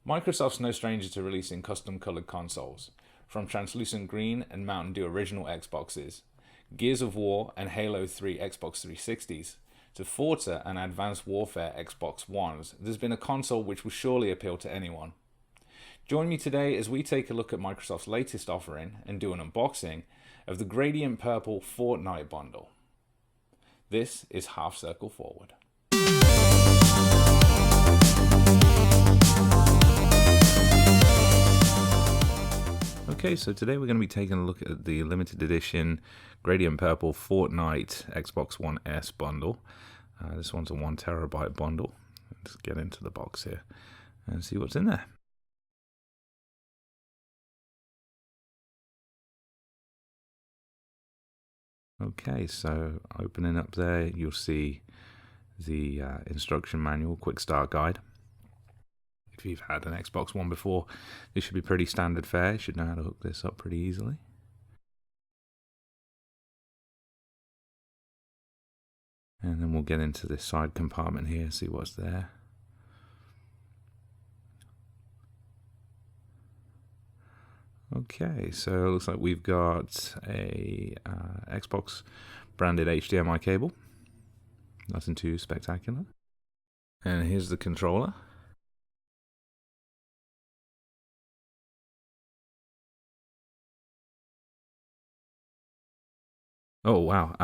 Microsoft's no stranger to releasing custom-colored consoles, from translucent green and Mountain Dew original Xboxes, Gears of War and Halo 3 Xbox 360s, to Forza and Advanced Warfare Xbox Ones. There's been a console which will surely appeal to anyone. Join me today as we take a look at Microsoft's latest offering and do an unboxing of the Gradient Purple Fortnite bundle. This is Half Circle Forward. Okay, so today we're going to be taking a look at the limited edition Gradient Purple Fortnite Xbox One S bundle. This one's a 1 terabyte bundle. Let's get into the box here and see what's in there. Okay, so opening up there, you'll see the instruction manual, quick start guide. If you've had an Xbox One before, this should be pretty standard fare. You should know how to hook this up pretty easily. And then we'll get into this side compartment here, see what's there. Okay, so it looks like we've got a Xbox branded HDMI cable. Nothing too spectacular. And here's the controller. Oh wow,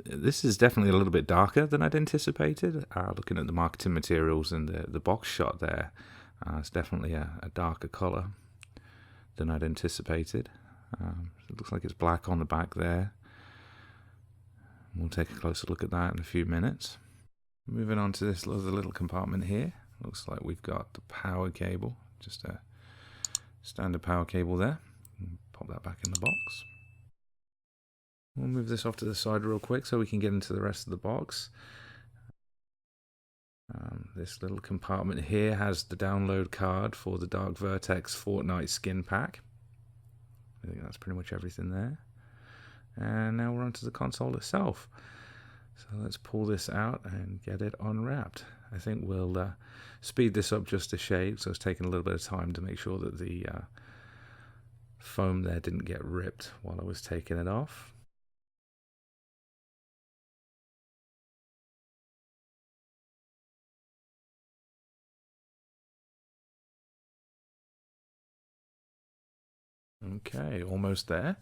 this is definitely a little bit darker than I'd anticipated. Looking at the marketing materials and the box shot there, it's definitely a darker colour than I'd anticipated. It looks like it's black on the back there. We'll take a closer look at that in a few minutes. Moving on to this other little compartment here. Looks like we've got the power cable, just a standard power cable there. Pop that back in the box. We'll move this off to the side real quick so we can get into the rest of the box. This little compartment here has the download card for the Dark Vertex Fortnite skin pack. I think that's pretty much everything there. And now we're onto the console itself. So let's pull this out and get it unwrapped. I think we'll speed this up just a shade, so it's taking a little bit of time to make sure that the foam there didn't get ripped while I was taking it off. Okay, almost there.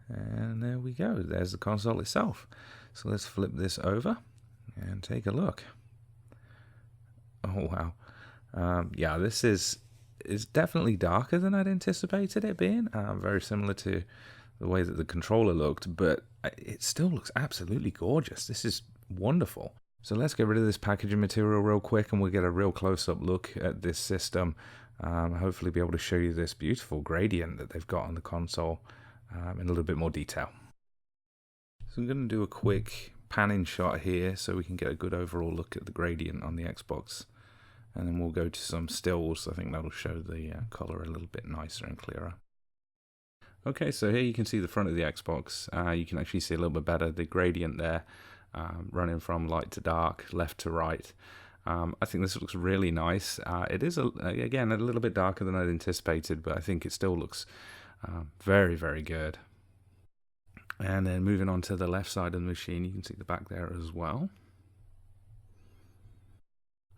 And there we go. There's the console itself. So let's flip this over and take a look. Oh wow. Yeah, this is definitely darker than I'd anticipated it being. Very similar to the way that the controller looked, but it still looks absolutely gorgeous. This is wonderful. So let's get rid of this packaging material real quick and we'll get a real close-up look at this system. Hopefully be able to show you this beautiful gradient that they've got on the console in a little bit more detail. So I'm going to do a quick panning shot here so we can get a good overall look at the gradient on the Xbox, and then we'll go to some stills. I think that'll show the color a little bit nicer and clearer. Okay, so here you can see the front of the Xbox. You can actually see a little bit better the gradient there, running from light to dark, left to right. I think this looks really nice. It is, again, a little bit darker than I'd anticipated, but I think it still looks very, very good. And then moving on to the left side of the machine, you can see the back there as well.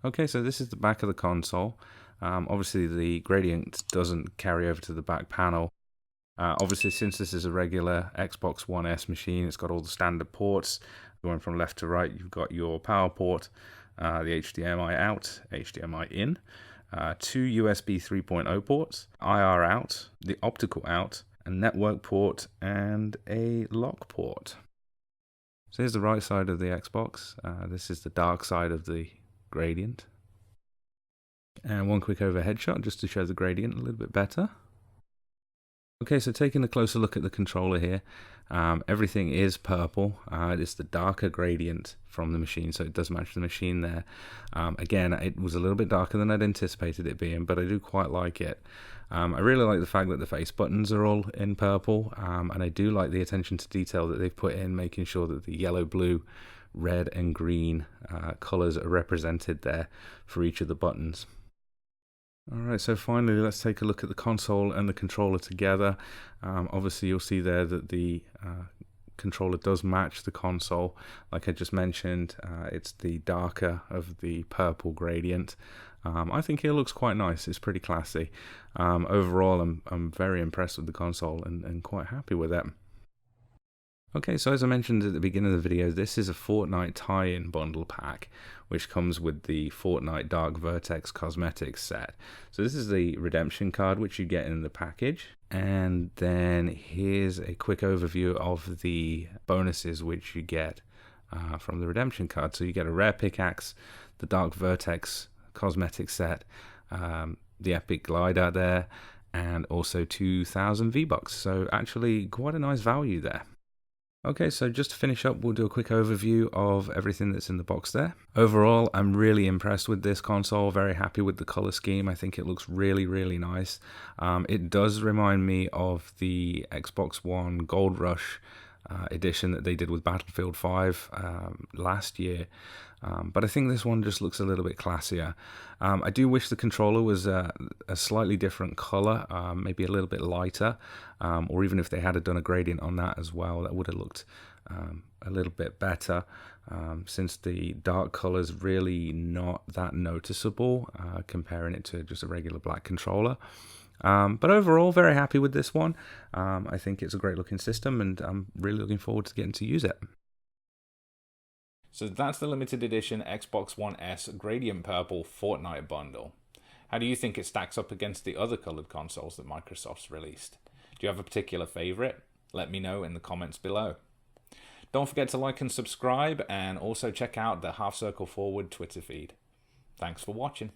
Okay, so this is the back of the console. Obviously, the gradient doesn't carry over to the back panel. Obviously, since this is a regular Xbox One S machine, it's got all the standard ports. Going from left to right, you've got your power port, the HDMI out, HDMI in, 2 USB 3.0 ports, IR out, the optical out, a network port, and a lock port. So here's the right side of the Xbox. This is the dark side of the gradient. And one quick overhead shot just to show the gradient a little bit better. Okay, so taking a closer look at the controller here, everything is purple. It's the darker gradient from the machine, so it does match the machine there. Again, it was a little bit darker than I'd anticipated it being, but I do quite like it. I really like the fact that the face buttons are all in purple, and I do like the attention to detail that they've put in, making sure that the yellow, blue, red and green colors are represented there for each of the buttons. Alright, so finally let's take a look at the console and the controller together. Obviously you'll see there that the controller does match the console. Like I just mentioned, it's the darker of the purple gradient. I think it looks quite nice. It's pretty classy. Overall, I'm very impressed with the console and quite happy with it. Okay, so as I mentioned at the beginning of the video, this is a Fortnite tie-in bundle pack, which comes with the Fortnite Dark Vertex cosmetics set. So this is the redemption card which you get in the package. And then here's a quick overview of the bonuses which you get from the redemption card. So you get a rare pickaxe, the Dark Vertex cosmetic set, the epic glider there, and also 2,000 V-Bucks. So actually quite a nice value there. Okay, so just to finish up, we'll do a quick overview of everything that's in the box there. Overall, I'm really impressed with this console, very happy with the color scheme. I think it looks really, really nice. It does remind me of the Xbox One Gold Rush edition that they did with Battlefield 5 last year. But I think this one just looks a little bit classier. I do wish the controller was a slightly different color, maybe a little bit lighter, or even if they had done a gradient on that as well, that would have looked a little bit better, since the dark color is really not that noticeable comparing it to just a regular black controller. But overall, very happy with this one. I think it's a great looking system and I'm really looking forward to getting to use it. So that's the limited edition Xbox One S Gradient Purple Fortnite bundle. How do you think it stacks up against the other coloured consoles that Microsoft's released? Do you have a particular favourite? Let me know in the comments below. Don't forget to like and subscribe, and also check out the Half Circle Forward Twitter feed. Thanks for watching.